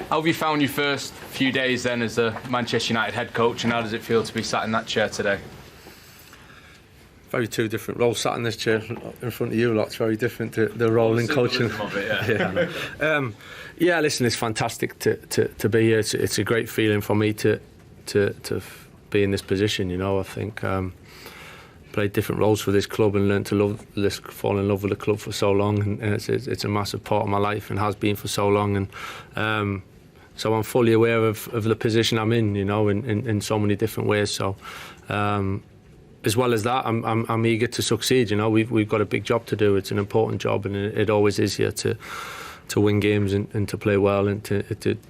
How have you found your first few days then as the Manchester United head coach, and how does it feel to be sat in that chair today? Very two different roles. Sat in this chair in front of you lot's very different to the role in coaching. Of it, yeah. Yeah, listen, it's fantastic to be here. It's a great feeling for me to be in this position. You know, I think played different roles for this club and learned to fall in love with the club for so long, and it's a massive part of my life and has been for so long. And so I'm fully aware of the position I'm in. You know, in so many different ways. So. As well as that, I'm eager to succeed. You know, we've got a big job to do. It's an important job, and it always is here to win games and to play well and to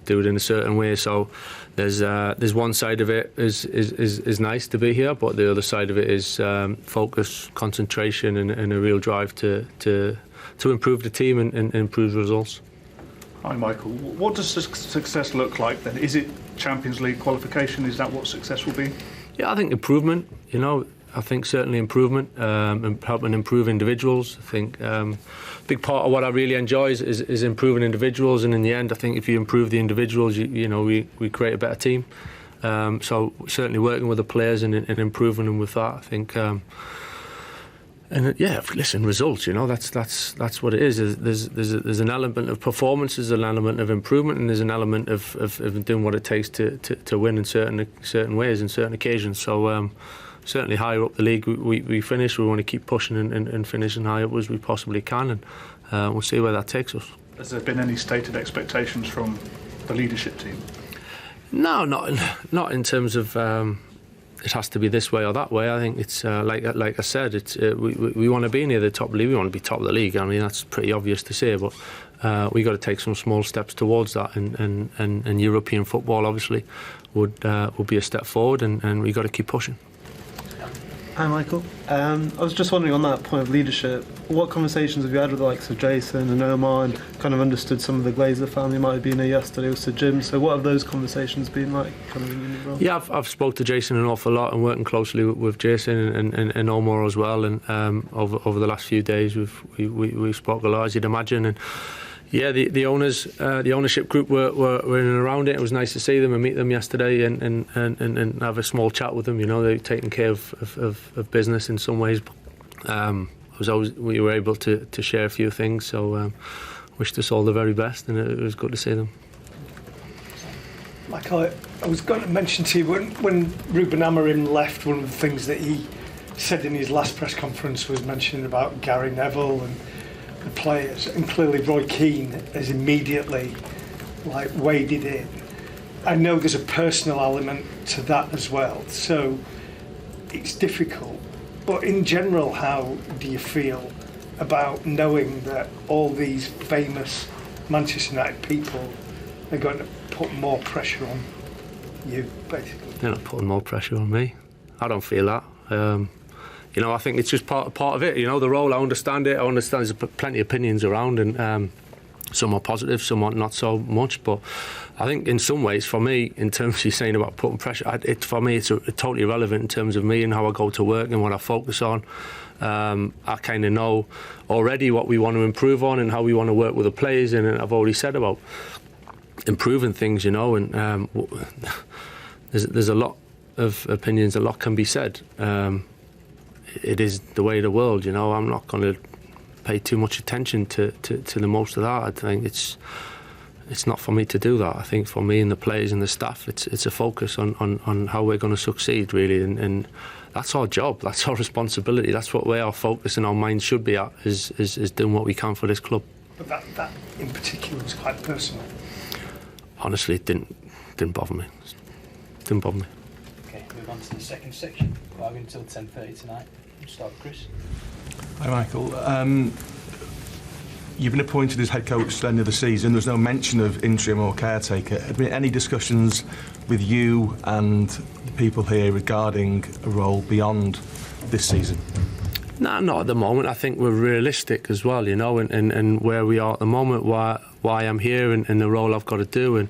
do it in a certain way. So there's one side of it is nice to be here, but the other side of it is focus, concentration, and a real drive to improve the team and improve results. Hi, Michael. What does success look like then? Is it Champions League qualification? Is that what success will be? Yeah, I think improvement. You know, I think certainly improvement and helping improve individuals. I think a big part of what I really enjoy is improving individuals, and in the end I think if you improve the individuals, you know, we create a better team. So certainly working with the players and improving them with that, I think. And yeah, listen, results. You know, that's what it is. There's an element of performance, there's an element of improvement, and there's an element of doing what it takes to win in certain ways, in certain occasions. So certainly higher up the league we finish, we want to keep pushing and finishing high up as we possibly can, and we'll see where that takes us. Has there been any stated expectations from the leadership team? No, not in terms of. It has to be this way or that way. I think it's like I said. It's we want to be near the top of the league. We want to be top of the league. I mean, that's pretty obvious to say, but we got to take some small steps towards that. And European football obviously would be a step forward, and we got to keep pushing. Hi, Michael. I was just wondering on that point of leadership, what conversations have you had with the likes of Jason and Omar, and kind of understood some of the Glazer family might have been here yesterday with Sir Jim, so what have those conversations been like kind of in your role? Yeah, I've spoke to Jason an awful lot and working closely with Jason and Omar as well, and over the last few days we've spoke a lot, as you'd imagine, and yeah, the owners, the ownership group were in and around it. It was nice to see them and meet them yesterday and have a small chat with them. You know, they're taking care of business in some ways. We were able to share a few things, so wished us all the very best, and it was good to see them. Michael, I was going to mention to you, when Ruben Amorim left, one of the things that he said in his last press conference was mentioning about Gary Neville and the players, and clearly Roy Keane has immediately waded in. I know there's a personal element to that as well, so it's difficult. But in general, how do you feel about knowing that all these famous Manchester United people are going to put more pressure on you, basically? They're not putting more pressure on me. I don't feel that. You know, I think it's just part of it. You know, the role, I understand it. I understand there's plenty of opinions around, and some are positive, some are not so much. But I think in some ways, for me, in terms of you saying about putting pressure, for me, it's totally irrelevant in terms of me and how I go to work and what I focus on. I kind of know already what we want to improve on and how we want to work with the players, and I've already said about improving things, you know, and there's a lot of opinions, a lot can be said. It is the way of the world, you know. I'm not going to pay too much attention to the most of that. I think it's not for me to do that. I think for me and the players and the staff, it's a focus on how we're going to succeed, really, and that's our job, that's our responsibility, that's what our focus and our minds should be at, is doing what we can for this club. But that in particular was quite personal. Honestly, it didn't bother me. Didn't bother me. Okay, move on to the second section. We're having until 10:30 tonight. We'll start with Chris. Hi, Michael. You've been appointed as head coach at the end of the season. There's no mention of interim or caretaker. Have there been any discussions with you and the people here regarding a role beyond this season? No, not at the moment. I think we're realistic as well, you know, and where we are at the moment, why I'm here and the role I've got to do, and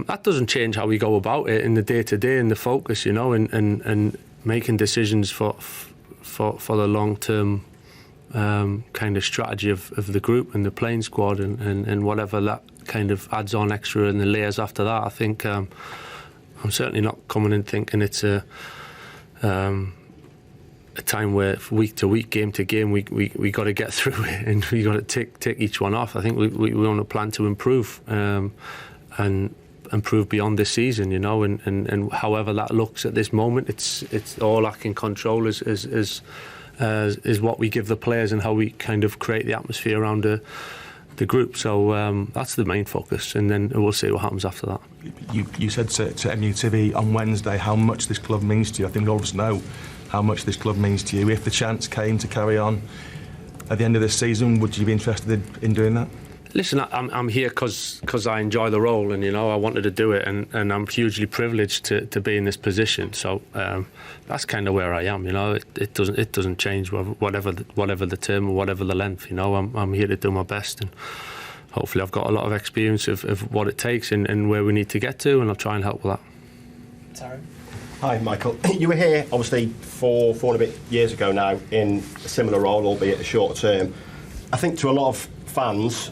that doesn't change how we go about it in the day-to-day and the focus, you know, and making decisions for the long-term kind of strategy of the group and the playing squad and whatever that kind of adds on extra in the layers after that. I think I'm certainly not coming in thinking it's a time where week to week, game to game, we got to get through it and we got to tick each one off. I think we want to plan to improve and improve beyond this season, you know, and however that looks at this moment, it's all I can control is what we give the players and how we kind of create the atmosphere around the group. So that's the main focus, and then we'll see what happens after that. You said to MUTV on Wednesday how much this club means to you. I think all of us know how much this club means to you. If the chance came to carry on at the end of this season, would you be interested in doing that? Listen, I'm here because I enjoy the role, and you know I wanted to do it, and I'm hugely privileged to be in this position. So that's kind of where I am. You know, it doesn't change whatever the term or whatever the length. You know, I'm here to do my best, and hopefully I've got a lot of experience of what it takes and where we need to get to, and I'll try and help with that. Taryn? Hi, Michael. You were here, obviously, four and a bit years ago now in a similar role, albeit a shorter term. I think to a lot of fans,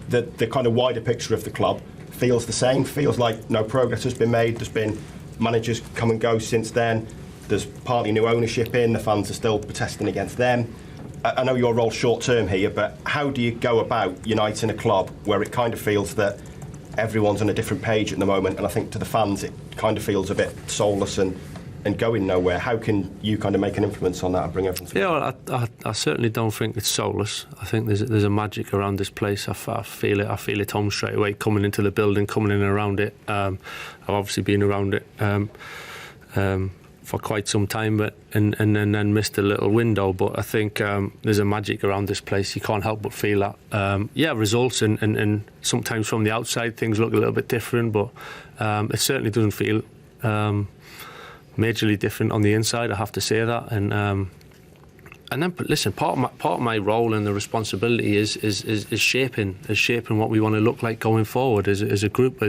the kind of wider picture of the club feels the same, feels like no progress has been made. There's been managers come and go since then. There's partly new ownership in, the fans are still protesting against them. I know your role's short term here, but how do you go about uniting a club where it kind of feels that everyone's on a different page at the moment, and I think to the fans it kind of feels a bit soulless and going nowhere? How can you kind of make an influence on that and bring everyone together? Yeah, well, I certainly don't think it's soulless. I think there's a magic around this place. I feel it. I feel it home straight away, coming into the building, coming in and around it. I've obviously been around it for quite some time, but and then missed a little window. But I think there's a magic around this place. You can't help but feel that. Yeah, results and sometimes from the outside things look a little bit different, but it certainly doesn't feel majorly different on the inside. I have to say that. And then listen, part of my role and the responsibility is shaping what we want to look like going forward as a group.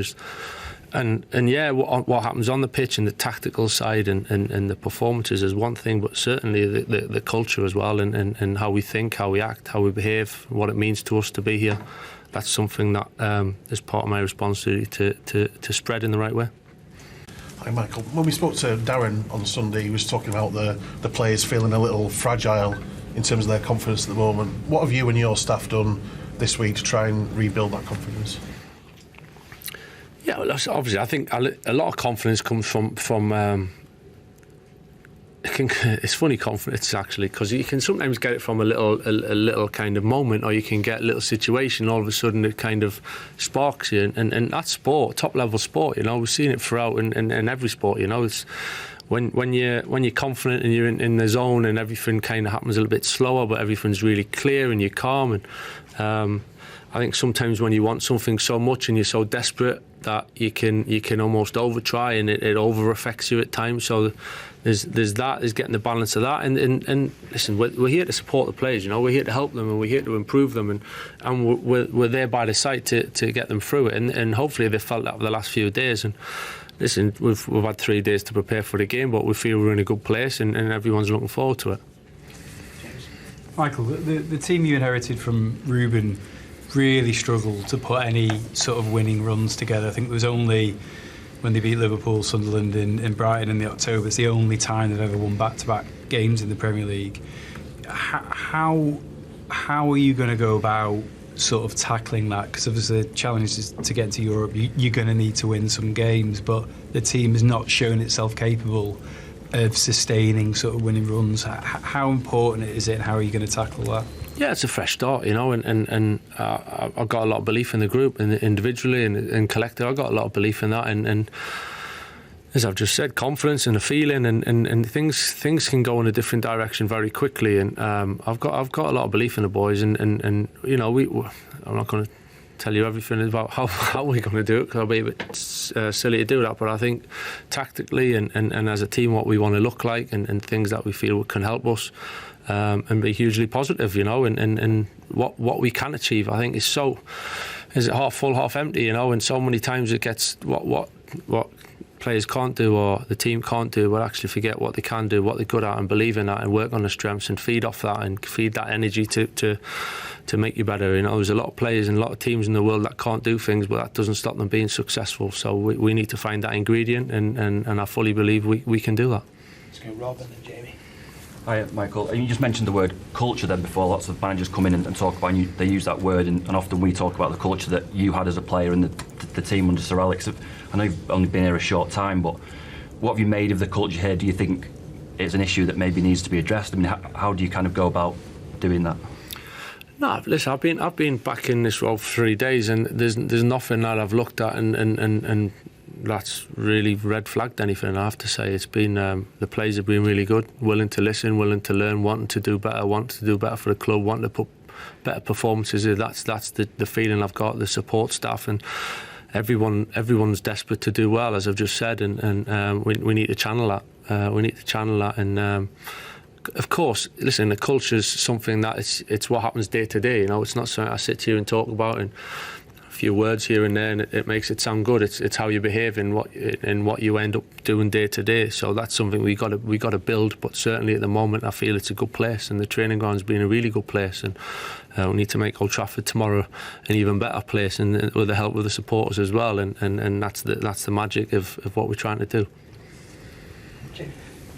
And yeah, what happens on the pitch and the tactical side and the performances is one thing, but certainly the culture as well, and how we think, how we act, how we behave, what it means to us to be here. That's something that is part of my responsibility to spread in the right way. Hi, Michael. When we spoke to Darren on Sunday, he was talking about the players feeling a little fragile in terms of their confidence at the moment. What have you and your staff done this week to try and rebuild that confidence? Yeah, well, obviously, I think a lot of confidence comes from it's funny confidence actually, because you can sometimes get it from a little kind of moment, or you can get a little situation. All of a sudden, it kind of sparks you, and that's sport, top level sport. You know, we've seen it throughout in every sport. You know, it's when you're confident and you're in the zone, and everything kind of happens a little bit slower, but everything's really clear and you're calm. And I think sometimes when you want something so much and you're so desperate that you can almost over try, and it over affects you at times. So there's getting the balance of that, and listen, we're here to support the players. You know, we're here to help them and we're here to improve them, and we're there by the side to get them through it, and hopefully they felt that over the last few days. And listen, we've had 3 days to prepare for the game, but we feel we're in a good place, and everyone's looking forward to it. Michael, the team you inherited from Ruben really struggled to put any sort of winning runs together. I think it was only when they beat Liverpool, Sunderland in Brighton in the October. It's the only time they've ever won back-to-back games in the Premier League. How are you going to go about sort of tackling that? Because obviously the challenge is to get to Europe. You're going to need to win some games, but the team has not shown itself capable of sustaining sort of winning runs. How important is it, and how are you going to tackle that? Yeah, it's a fresh start, you know, and I've got a lot of belief in the group, and individually and collectively. I've got a lot of belief in that, and as I've just said, confidence and a feeling, and things can go in a different direction very quickly. And I've got a lot of belief in the boys, and you know, I'm not going to tell you everything about how we're going to do it, because I'll be a bit silly to do that. But I think tactically and as a team, what we want to look like, and things that we feel can help us. And be hugely positive, you know, and what we can achieve, I think, is it half full, half empty, you know, and so many times it gets what players can't do or the team can't do, but actually forget what they can do, what they're good at, and believe in that and work on the strengths and feed off that and feed that energy to make you better. You know, there's a lot of players and a lot of teams in the world that can't do things, but that doesn't stop them being successful. So we need to find that ingredient, and I fully believe we can do that. Let's go Rob and then Jamie. Hi, Michael. You just mentioned the word culture then before. Lots of managers come in and talk about, and they use that word, and often we talk about the culture that you had as a player and the team under Sir Alex. I know you've only been here a short time, but what have you made of the culture here? Do you think it's an issue that maybe needs to be addressed? I mean, how do you kind of go about doing that? No, listen, I've been back in this role for 3 days, and there's nothing that I've looked at and that's really red flagged anything. I have to say it's been the players have been really good, willing to listen, willing to learn, wanting to do better for the club, wanting to put better performances in. That's the feeling I've got. The support staff and everyone's desperate to do well, as I've just said, and we need to channel that. We need to channel that, and of course, listen, the culture is something that it's what happens day to day. You know, it's not something I sit here and talk about and a few words here and there, and it makes it sound good. It's how you behave and what you end up doing day to day. So that's something we got to build. But certainly at the moment, I feel it's a good place, and the training ground's been a really good place, and we need to make Old Trafford tomorrow an even better place, and with the help of the supporters as well. And that's the magic of what we're trying to do.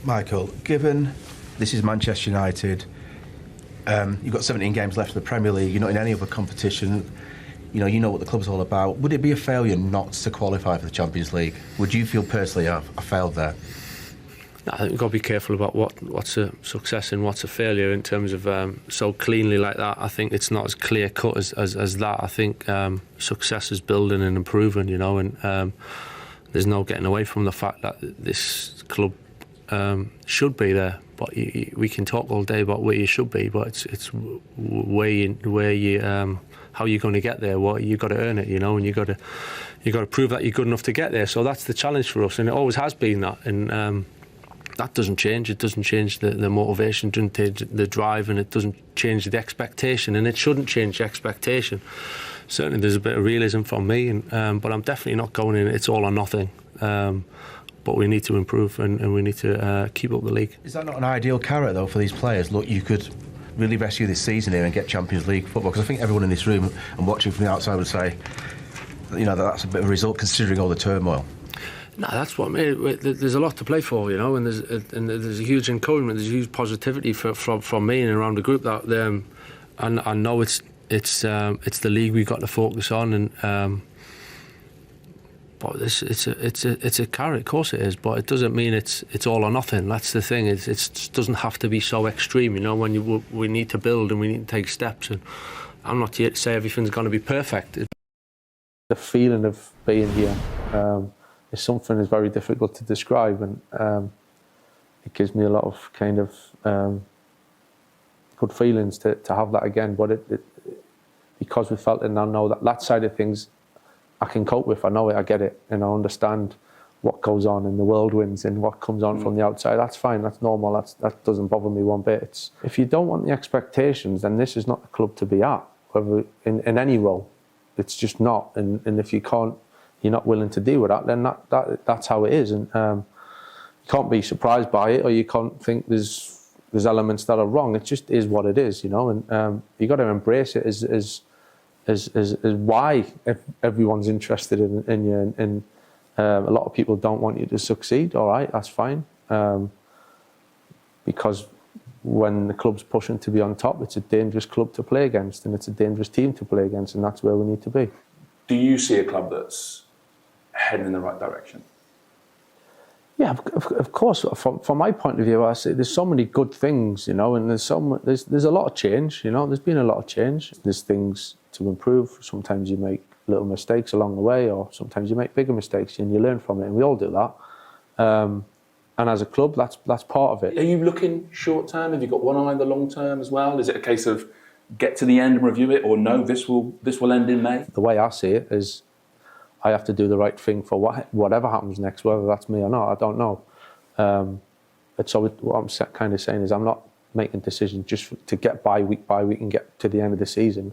Michael, given this is Manchester United, you've got 17 games left of the Premier League, you're not in any other competition, you know what the club's all about. Would it be a failure not to qualify for the Champions League? Would you feel personally I failed there? I think we've got to be careful about what's a success and what's a failure in terms of so cleanly like that. I think it's not as clear cut as that. I think success is building and improving, you know, and there's no getting away from the fact that this club should be there. But we can talk all day about where you should be, but it's where you how you're going to get there. What you got to earn it, you know, and you got to prove that you're good enough to get there. So that's the challenge for us, and it always has been that. And that doesn't change. It doesn't change the motivation, doesn't change the drive, and it doesn't change the expectation. And it shouldn't change the expectation. Certainly, there's a bit of realism from me, but I'm definitely not going in. It's all or nothing. But we need to improve, and we need to keep up the league. Is that not an ideal carrot, though, for these players? Look, you could really rescue this season here and get Champions League football, because I think everyone in this room and watching from the outside would say, you know, that's a bit of a result considering all the turmoil. No, that's what I mean. There's a lot to play for, you know, and there's a huge encouragement, there's a huge positivity from me and around the group that and I know it's the league we've got to focus on, and but it's a carrot, of course it is, but it doesn't mean it's all or nothing. That's the thing. It doesn't have to be so extreme, you know. When we need to build and we need to take steps, and I'm not here to say everything's going to be perfect. The feeling of being here is something that's very difficult to describe, and it gives me a lot of kind of good feelings to have that again. But because we felt it, and I know that side of things I can cope with. I know it, I get it, and I understand what goes on in the whirlwinds and what comes on from the outside. That's fine, that's normal, that doesn't bother me one bit. If you don't want the expectations, then this is not the club to be at, whether in any role. It's just not, and if you're not willing to deal with that, then that's how it is, and you can't be surprised by it, or you can't think there's elements that are wrong. It just is what it is, you know, and you got to embrace it as why everyone's interested in you, and a lot of people don't want you to succeed. All right, that's fine, because when the club's pushing to be on top, it's a dangerous club to play against, and it's a dangerous team to play against, and that's where we need to be. Do you see a club that's heading in the right direction? Yeah, of course. From my point of view, I see there's so many good things, you know, and there's a lot of change, you know. There's been a lot of change. There's things to improve. Sometimes you make little mistakes along the way, or sometimes you make bigger mistakes, and you learn from it. And we all do that. And as a club, that's part of it. Are you looking short term? Have you got one eye on the long term as well? Is it a case of get to the end and review it, or no, this will end in May? The way I see it is, I have to do the right thing for whatever happens next, whether that's me or not, I don't know. So what I'm kind of saying is I'm not making decisions just to get by week and get to the end of the season.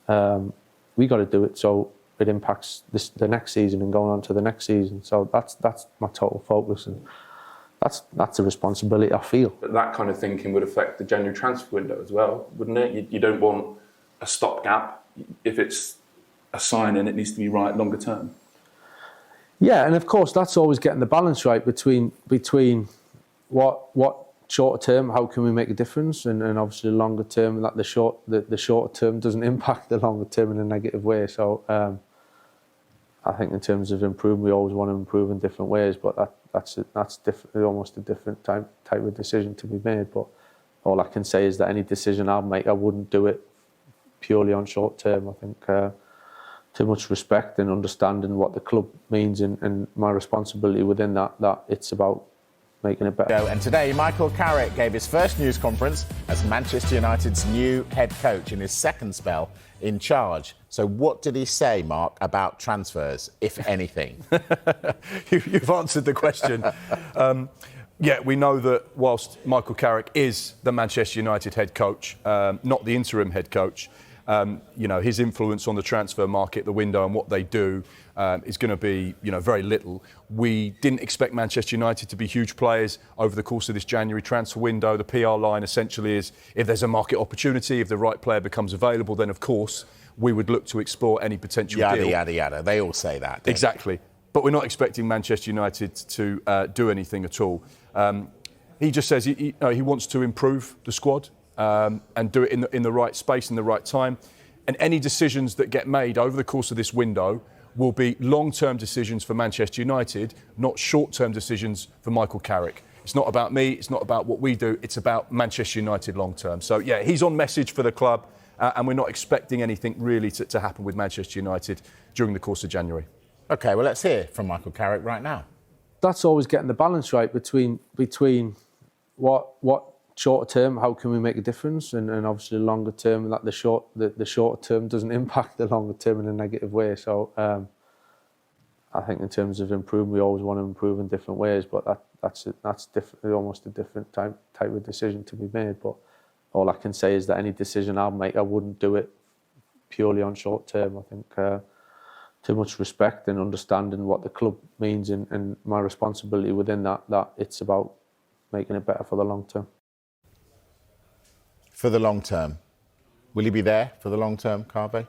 We got to do it so it impacts the next season and going on to the next season. So that's my total focus, and that's a responsibility I feel. But that kind of thinking would affect the January transfer window as well, wouldn't it? You don't want a stopgap. If it's a sign-in, it needs to be right longer term. Yeah, and of course that's always getting the balance right between what shorter term, how can we make a difference, and obviously longer term, that the shorter term doesn't impact the longer term in a negative way. So I think in terms of improving, we always want to improve in different ways, but that's different, almost a different type of decision to be made. But all I can say is that any decision I'll make, I wouldn't do it purely on short term. I think too much respect and understanding what the club means and my responsibility within that it's about making it better. And today, Michael Carrick gave his first news conference as Manchester United's new head coach in his second spell in charge. So what did he say, Mark, about transfers, if anything? You've answered the question. Yeah, we know that whilst Michael Carrick is the Manchester United head coach, not the interim head coach, his influence on the transfer market, the window and what they do is going to be, very little. We didn't expect Manchester United to be huge players over the course of this January transfer window. The PR line essentially is if there's a market opportunity, if the right player becomes available, then of course we would look to explore any potential deal. Yada, yada. They all say that. Exactly. But we're not expecting Manchester United to do anything at all. He just says he wants to improve the squad and do it in the right space, in the right time. And any decisions that get made over the course of this window will be long-term decisions for Manchester United, not short-term decisions for Michael Carrick. It's not about me, it's not about what we do, it's about Manchester United long-term. So, yeah, he's on message for the club, and we're not expecting anything really to happen with Manchester United during the course of January. OK, well, let's hear from Michael Carrick right now. That's always getting the balance right between what shorter term, how can we make a difference, and obviously longer term, that the shorter term doesn't impact the longer term in a negative way. So I think in terms of improving, we always want to improve in different ways, but that's different, almost a different type of decision to be made. But all I can say is that any decision I'll make, I wouldn't do it purely on short term. I think too much respect and understanding what the club means and my responsibility within that it's about making it better for the long term. For the long term, will he be there for the long term, Carvey?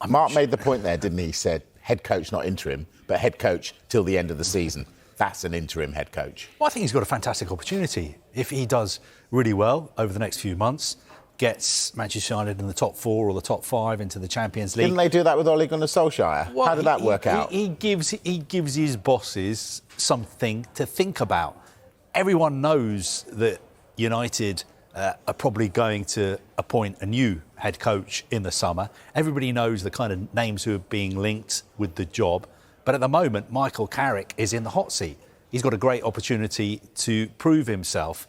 Mark made the point there, didn't he? He said head coach, not interim, but head coach till the end of the season. That's an interim head coach. Well, I think he's got a fantastic opportunity. If he does really well over the next few months, gets Manchester United in the top 4 or the top 5 into the Champions League. Didn't they do that with Ole Gunnar Solskjaer? Well, how did that work out? He gives his bosses something to think about. Everyone knows that United are probably going to appoint a new head coach in the summer. Everybody knows the kind of names who are being linked with the job. But at the moment, Michael Carrick is in the hot seat. He's got a great opportunity to prove himself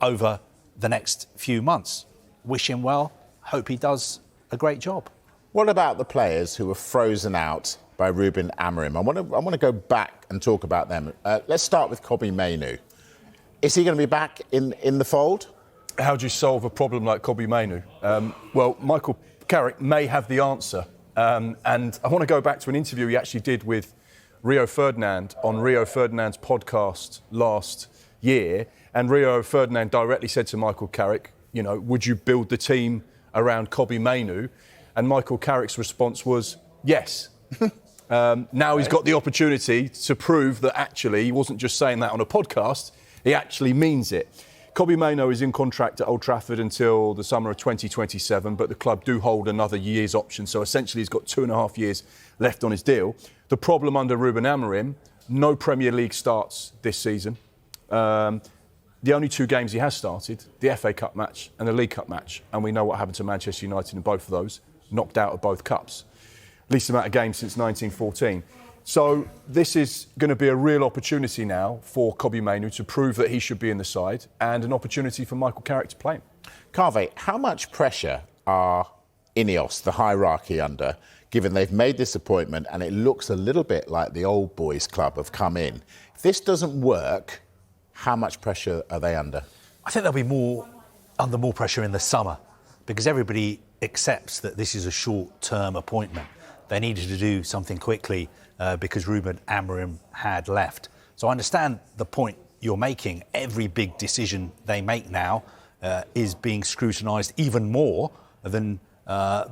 over the next few months. Wish him well. Hope he does a great job. What about the players who were frozen out by Ruben Amorim? I want to go back and talk about them. Let's start with Kobbie Mainoo. Is he going to be back in the fold? How do you solve a problem like Kobbie Mainoo? Well, Michael Carrick may have the answer. And I want to go back to an interview he actually did with Rio Ferdinand on Rio Ferdinand's podcast last year. And Rio Ferdinand directly said to Michael Carrick, would you build the team around Kobbie Mainoo? And Michael Carrick's response was, yes. Now he's got the opportunity to prove that actually he wasn't just saying that on a podcast, he actually means it. Kobbie Mainoo is in contract at Old Trafford until the summer of 2027, but the club do hold another year's option, so essentially he's got 2.5 years left on his deal. The problem under Ruben Amorim, no Premier League starts this season. The only 2 games he has started, the FA Cup match and the League Cup match, and we know what happened to Manchester United in both of those, knocked out of both cups. Least amount of games since 1914. So this is going to be a real opportunity now for Kobbie Mainoo to prove that he should be in the side, and an opportunity for Michael Carrick to play him. Carvey, how much pressure are Ineos, the hierarchy, under, given they've made this appointment and it looks a little bit like the old boys club have come in? If this doesn't work, how much pressure are they under? I think they'll be under more pressure in the summer because everybody accepts that this is a short-term appointment. they needed to do something quickly because Ruben Amorim had left. So I understand the point you're making. Every big decision they make now is being scrutinised even more than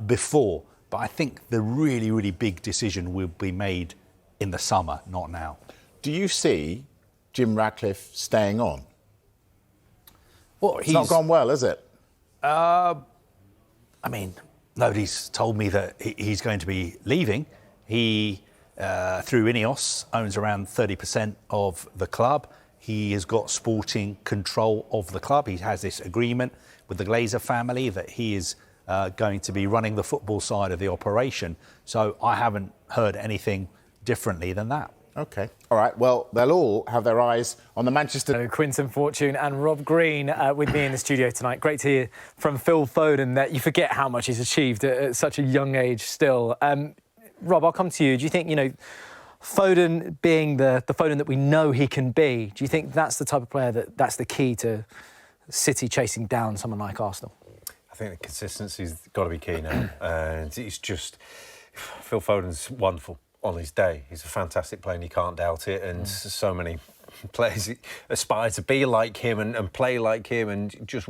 before. But I think the really, really big decision will be made in the summer, not now. Do you see Jim Ratcliffe staying on? Well, it's not gone well, has it? I mean, nobody's told me that he's going to be leaving. He, through Ineos, owns around 30% of the club. He has got sporting control of the club. He has this agreement with the Glazer family that he is going to be running the football side of the operation. So I haven't heard anything differently than that. OK. All right, well, they'll all have their eyes on the Manchester... So Quinton Fortune and Rob Green with me in the studio tonight. Great to hear from Phil Foden that you forget how much he's achieved at such a young age still. Rob, I'll come to you. Do you think, Foden being the Foden that we know he can be, do you think that's the type of player that's the key to City chasing down someone like Arsenal? I think the consistency's got to be key now. And it's just... Phil Foden's wonderful on his day. He's a fantastic player and you can't doubt it. And so many players aspire to be like him and play like him and just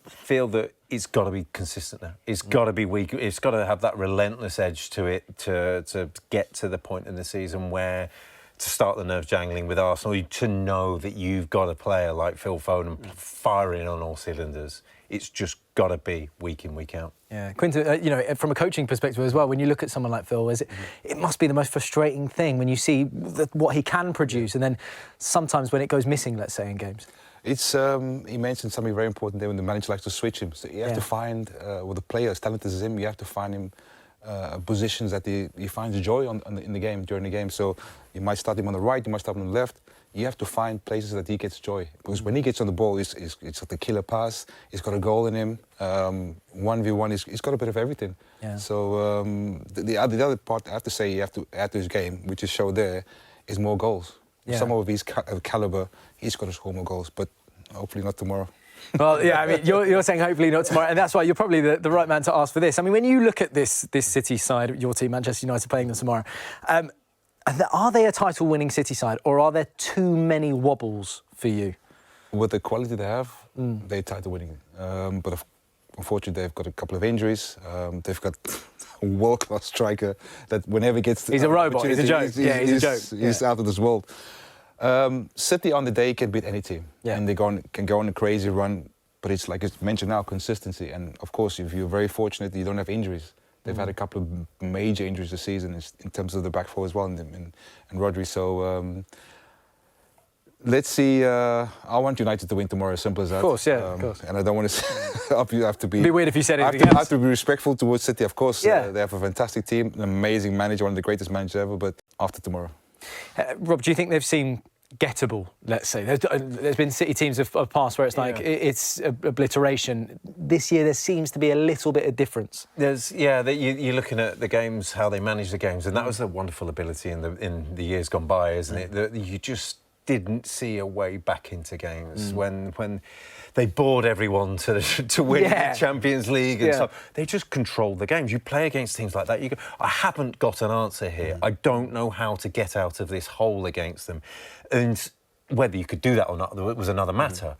feel that it's got to be consistent now. It's got to be weak. It's got to have that relentless edge to it to get to the point in the season where to start the nerve jangling with Arsenal, to know that you've got a player like Phil Foden firing on all cylinders. It's just got to be week in, week out. Yeah, Quinton, from a coaching perspective as well, when you look at someone like Phil, it must be the most frustrating thing when you see what he can produce and then sometimes when it goes missing, let's say, in games. It's he mentioned something very important there when the manager likes to switch him. So you have to find, with a player as talented as him, you have to find him positions that he finds joy in the game, during the game. So you might start him on the right, you might start him on the left. You have to find places that he gets joy. Because when he gets on the ball, it's like a killer pass. He's got a goal in him. 1v1, he's got a bit of everything. Yeah. So the other part, I have to say, you have to add to his game, which is shown there, is more goals. Yeah. Some of his caliber, he's got to score more goals, but hopefully not tomorrow. Well, yeah, I mean, you're saying hopefully not tomorrow, and that's why you're probably the right man to ask for this. I mean, when you look at this City side, your team, Manchester United, playing them tomorrow, are they a title-winning City side, or are there too many wobbles for you? With the quality they have, they're title-winning. But unfortunately, they've got a couple of injuries. They've got a world-class striker that whenever he gets... He's a robot, he's a joke. He's a joke. He's out of this world. City on the day can beat any team. Yeah. And can go on a crazy run. But it's like it's mentioned now, consistency. And, of course, if you're very fortunate, you don't have injuries. They've had a couple of major injuries this season in terms of the back four as well, and Rodri. So let's see. I want United to win tomorrow, as simple as that. Of course, yeah, of course. And I don't want to... you have to be... It'd be weird if you said anything else. I have to be respectful towards City, of course. Yeah. They have a fantastic team, an amazing manager, one of the greatest managers ever, but after tomorrow. Rob, do you think they've seen gettable, let's say? There's been City teams of past where it's like it's obliteration. This year there seems to be a little bit of difference. You're looking at the games, how they manage the games, and that was a wonderful ability in the years gone by, isn't it? That you just didn't see a way back into games when they bored everyone to win the Champions League and stuff. They just controlled the games. You play against teams like that, you go, I haven't got an answer here. I don't know how to get out of this hole against them. And whether you could do that or not was another matter.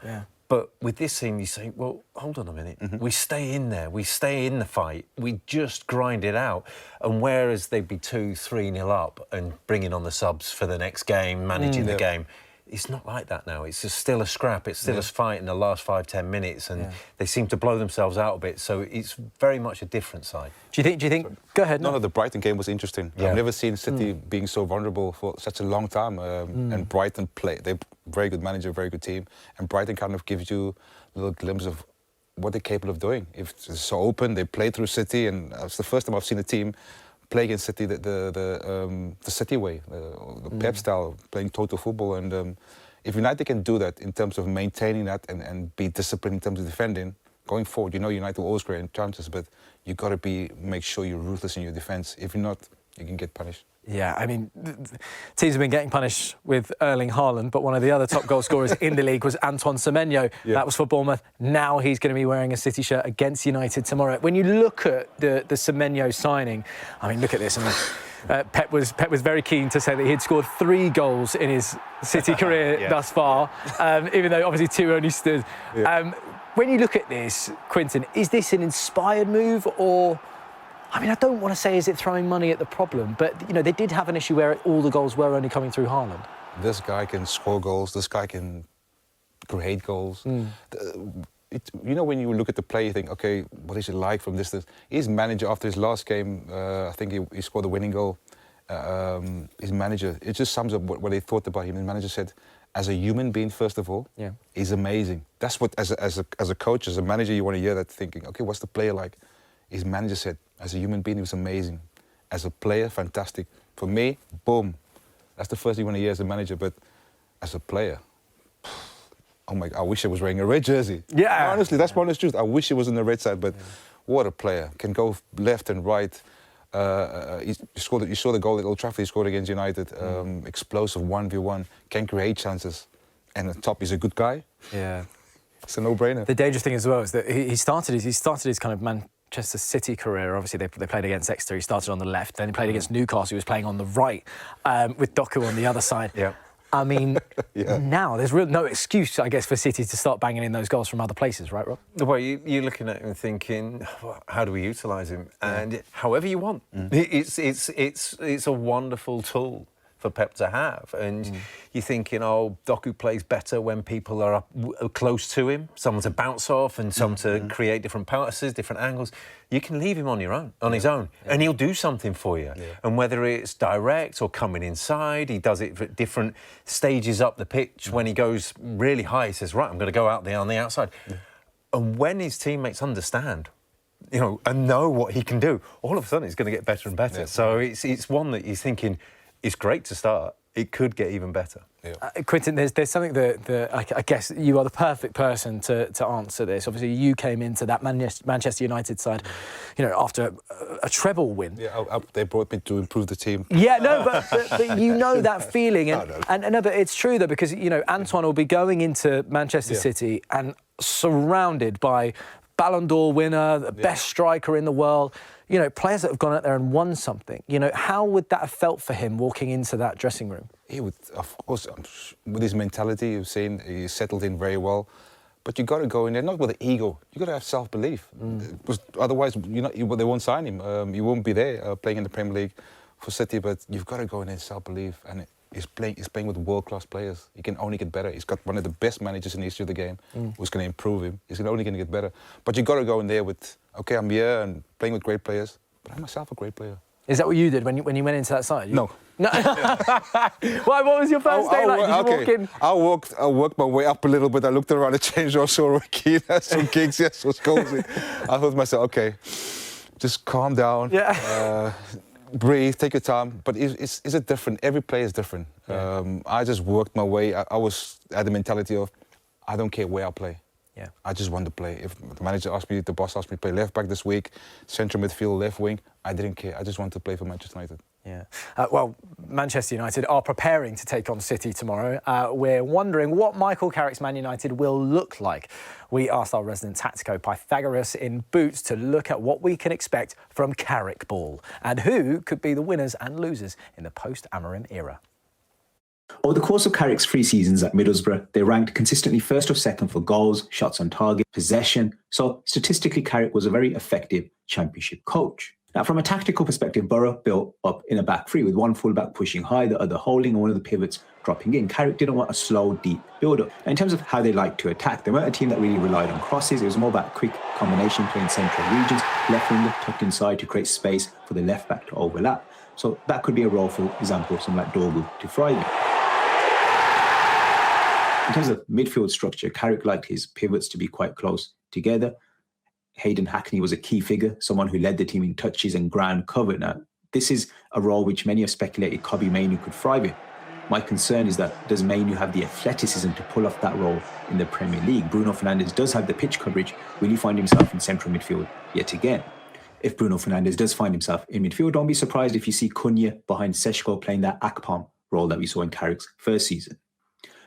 But with this team, you say, well, hold on a minute. We stay in there. We stay in the fight. We just grind it out. And whereas they'd be 2-3-0 up and bringing on the subs for the next game, managing the game, it's not like that now. It's just still a scrap. It's still a fight in the last 5-10 minutes, and they seem to blow themselves out a bit. So it's very much a different side. Do you think? Go ahead. No, the Brighton game was interesting. I've never seen City being so vulnerable for such a long time. And Brighton they're very good manager, very good team, and Brighton kind of gives you a little glimpse of what they're capable of doing. If it's so open, they play through City, and it's the first time I've seen a team play against City the City way, the Pep style, playing total football. And if United can do that in terms of maintaining that and be disciplined in terms of defending, going forward, United will always create chances, but you got to make sure you're ruthless in your defence. If you're not, you can get punished. Yeah, I mean, teams have been getting punished with Erling Haaland, but one of the other top goal scorers in the league was Antoine Semenyo. Yeah. That was for Bournemouth. Now he's going to be wearing a City shirt against United tomorrow. When you look at the Semenyo signing, I mean, look at this. I mean, Pep was very keen to say that he had scored 3 goals in his City career thus far, even though obviously 2 only stood. Yeah. When you look at this, Quinton, is this an inspired move or... I mean, I don't want to say is it throwing money at the problem, but, you know, they did have an issue where all the goals were only coming through Haaland. This guy can score goals. This guy can create goals. You know, when you look at the play, you think, OK, what is it like from distance? His manager, after his last game, I think he scored the winning goal. His manager, it just sums up what they thought about him. His manager said, as a human being, first of all, he's amazing. That's what, as a coach, as a manager, you want to hear that thinking, OK, what's the player like? His manager said, as a human being, he was amazing. As a player, fantastic. For me, boom. That's the first thing you want to hear as a manager. But as a player, oh my God, I wish I was wearing a red jersey. Yeah. Honestly, that's the honest truth. I wish he was on the red side, but what a player. Can go left and right. You saw the goal at Old Trafford he scored against United. Explosive 1v1. Can create chances. And on top, he's a good guy. Yeah. It's a no-brainer. The dangerous thing as well is that he started his kind of Manchester City career. Obviously, they played against Exeter. He started on the left. Then he played against Newcastle. He was playing on the right with Doku on the other side. Yeah. I mean, now there's no excuse, I guess, for City to start banging in those goals from other places, right, Rob? Well, you're looking at him and thinking, how do we utilise him? And however you want. It's a wonderful tool for Pep to have. And you're thinking, oh, Doku plays better when people are up close to him, someone to bounce off and some to create different passes, different angles. You can leave him on his own, and he'll do something for you. Yeah. And whether it's direct or coming inside, he does it at different stages up the pitch. When he goes really high, he says, right, I'm going to go out there on the outside. Yeah. And when his teammates understand, you know, and know what he can do, all of a sudden it's going to get better and better. Yeah. So it's one that he's thinking, it's great to start. It could get even better. Yeah. Quinton, there's something that I guess you are the perfect person to answer this. Obviously, you came into that Manchester United side, you know, after a treble win. Yeah, they brought me to improve the team. Yeah, no, but you know that feeling, and no, but it's true though, because you know Antoine will be going into Manchester City and surrounded by Ballon d'Or winner, the best striker in the world. You know, players that have gone out there and won something. You know, how would that have felt for him walking into that dressing room? He would, of course, with his mentality, you've seen, he settled in very well. But you got to go in there, not with an ego. You got to have self-belief. Otherwise, they won't sign him. You won't be there playing in the Premier League for City. But you've got to go in there self-belief. And he's playing with world-class players. He can only get better. He's got one of the best managers in the history of the game who's going to improve him. He's only going to get better. But you got to go in there with, OK, I'm here and playing with great players, but I'm myself a great player. Is that what you did when you went into that side? No. Why? What was your first day like? Did you walk in? I worked my way up a little bit. I looked around the change room, saw Roy Keane, some gigs, was cozy. I thought to myself, OK, just calm down. Yeah. Breathe, take your time. But is it different? Every player is different. Yeah. I just worked my way. I was at the mentality of, I don't care where I play. Yeah. I just want to play. If the manager asked me, the boss asked me to play left back this week, central midfield, left wing, I didn't care. I just wanted to play for Manchester United. Yeah. Well, Manchester United are preparing to take on City tomorrow. We're wondering what Michael Carrick's Man United will look like. We asked our resident tactico Pythagoras in Boots to look at what we can expect from Carrick ball and who could be the winners and losers in the post-Amorim era. Over the course of Carrick's 3 seasons at Middlesbrough, they ranked consistently first or second for goals, shots on target, possession. So statistically, Carrick was a very effective championship coach. Now, from a tactical perspective, Borough built up in a back three with one fullback pushing high, the other holding, and one of the pivots dropping in. Carrick didn't want a slow, deep build-up. In terms of how they liked to attack, they weren't a team that really relied on crosses. It was more about quick combination play in central regions, left winger tucked inside to create space for the left back to overlap. So that could be a role, for example, someone like Dorgu to thrive in. In terms of midfield structure, Carrick liked his pivots to be quite close together. Hayden Hackney was a key figure, someone who led the team in touches and ground cover. Now, this is a role which many have speculated Kobbie Mainoo could thrive in. My concern is that does Mainoo have the athleticism to pull off that role in the Premier League? Bruno Fernandes does have the pitch coverage. Will he find himself in central midfield yet again? if Bruno Fernandes does find himself in midfield. Don't be surprised if you see Cunha behind Seshko playing that Akpom role that we saw in Carrick's first season.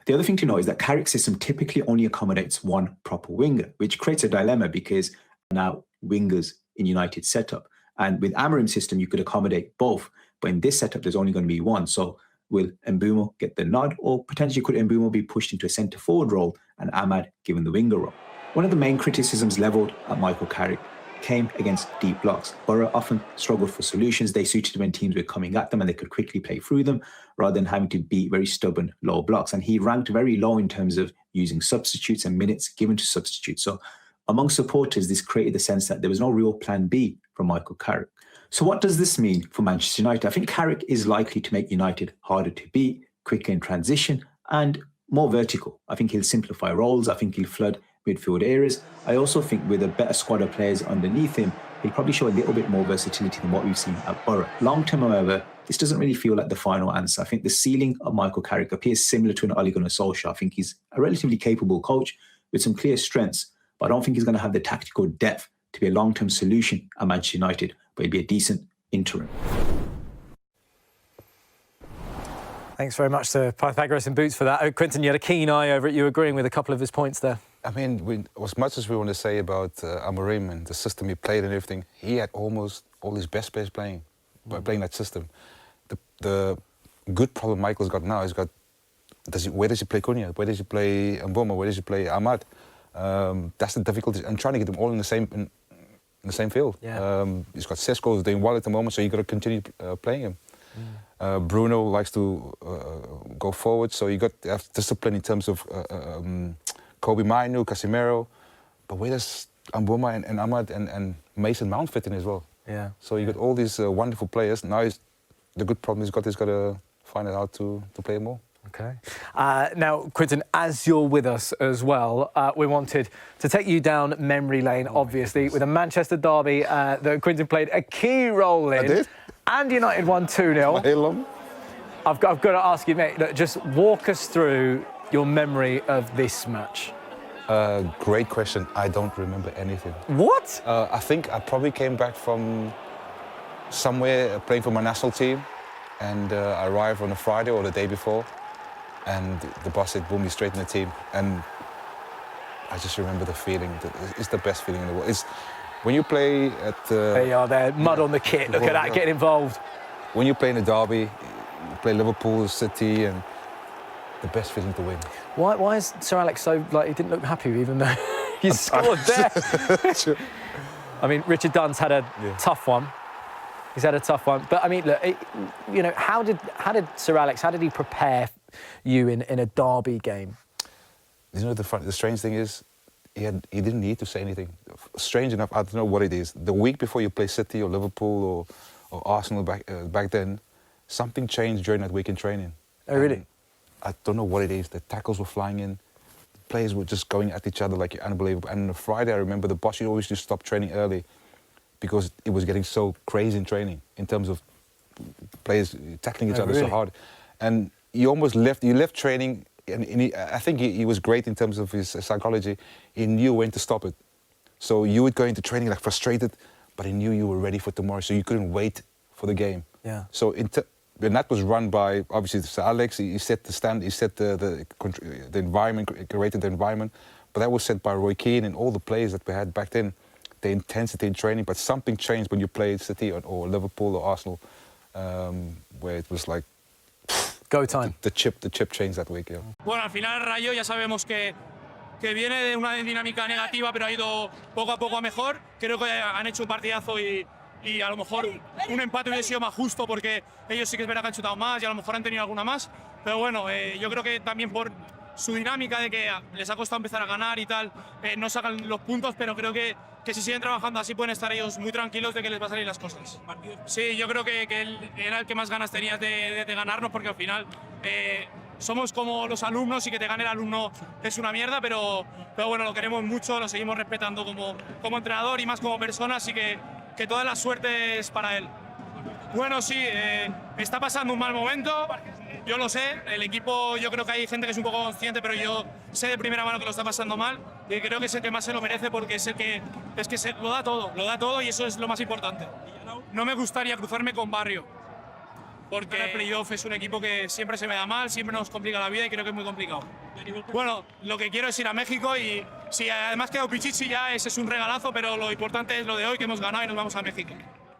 The other thing to know is that Carrick's system typically only accommodates one proper winger, which creates a dilemma because now wingers in United's setup. And with Amorim's system, you could accommodate both. But in this setup, there's only going to be one. So will Mbeumo get the nod, or potentially could Mbeumo be pushed into a centre-forward role and Ahmad given the winger role? One of the main criticisms levelled at Michael Carrick came against deep blocks. Borough often struggled for solutions. They suited when teams were coming at them and they could quickly play through them rather than having to beat very stubborn low blocks. And he ranked very low in terms of using substitutes and minutes given to substitutes. So among supporters, this created the sense that there was no real plan B from Michael Carrick. So what does this mean for Manchester United? I think Carrick is likely to make United harder to beat, quicker in transition and more vertical. I think he'll simplify roles. I think he'll flood midfield areas. I also think with a better squad of players underneath him, he'll probably show a little bit more versatility than what we've seen at Borough. Long term, however, this doesn't really feel like the final answer. I think the ceiling of Michael Carrick appears similar to an Ole Gunnar Solskjaer. I think he's a relatively capable coach with some clear strengths, but I don't think he's going to have the tactical depth to be a long-term solution at Manchester United, but he'd be a decent interim. Thanks very much to Pythagoras and Boots for that. Quinton, you had a keen eye over it. You were agreeing with a couple of his points there. I mean, as much as we want to say about Amorim and the system he played and everything, he had almost all his best players playing that system. The good problem Michael's got now is where does he play Cunha? Where does he play Mbeumo? Where does he play Ahmad? That's the difficulty, and trying to get them all in the same field. Yeah. He's got Seshko doing well at the moment, so you got to continue playing him. Bruno likes to go forward, so you got to have discipline in terms of Kobe Mainu, Casemiro, but where does Mbeumo and Ahmad and Mason Mount fit in as well? Yeah. So you got all these wonderful players. Now the good problem he's got to find out how to play more. Okay. Now, Quinton, as you're with us as well, we wanted to take you down memory lane, obviously, with a Manchester derby that Quinton played a key role in. I did. And United won 2-0. I've got to ask you, mate, look, just walk us through your memory of this match. Great question. I don't remember anything. What? I think I probably came back from somewhere playing for my national team, and I arrived on a Friday or the day before, and the bus said, boom, you're straight in the team. And I just remember the feeling. It's the best feeling in the world. It's when you play at... there you are there, mud on the kit. Look at that, getting involved. When you play in a derby, you play Liverpool, City, and the best feeling to win. Why is Sir Alex so, like, he didn't look happy even though he scored there? I mean, Richard Dunn's had a tough one. He's had a tough one. But, I mean, look, you know, how did Sir Alex, how did he prepare you in a derby game? You know, the strange thing is, he didn't need to say anything. Strange enough, I don't know what it is. The week before you play City or Liverpool or Arsenal back then, something changed during that week in training. Oh, really? I don't know what it is. The tackles were flying in. The players were just going at each other like unbelievable. And on a Friday, I remember the boss always just stopped training early because it was getting so crazy in training in terms of players tackling each other so hard. And you almost left training, and I think he was great in terms of his psychology. He knew when to stop it. So you would go into training like frustrated, but he knew you were ready for tomorrow, so you couldn't wait for the game. Yeah. So and that was run by, obviously, Sir Alex. He set the stand, he set the environment, created the environment. But that was set by Roy Keane and all the players that we had back then, the intensity in training. But something changed when you played City or Liverpool or Arsenal, where it was like... Go time. The chip changed that week, yeah. Bueno, al final Rayo ya sabemos que viene de una dinámica negativa, pero ha ido poco a poco a mejor. Creo que han hecho un partidazo y a lo mejor un empate hubiese sido más justo porque ellos sí que es verdad que han chutado más y a lo mejor han tenido alguna más. Pero bueno, yo creo que también por su dinámica de que les ha costado empezar a ganar y tal, no sacan los puntos, pero creo que si siguen trabajando así pueden estar ellos muy tranquilos de que les va a salir las cosas. Sí, yo creo que él era el que más ganas tenía de ganarnos porque al final somos como los alumnos y que te gane el alumno es una mierda, pero bueno, lo queremos mucho, lo seguimos respetando como entrenador y más como persona, así que toda la suerte es para él. Bueno, sí, está pasando un mal momento, yo lo sé, el equipo, yo creo que hay gente que es un poco consciente, pero yo sé de primera mano que lo está pasando mal y creo que es el que más se lo merece porque es el que lo da todo y eso es lo más importante. No me gustaría cruzarme con Barrio, porque el playoff es un equipo que siempre se me da mal, siempre nos complica la vida y creo que es muy complicado. Bueno, lo que quiero es ir a México y si además quedó Pichichi ya ese es un regalazo, pero lo importante es lo de hoy que hemos ganado y nos vamos a México.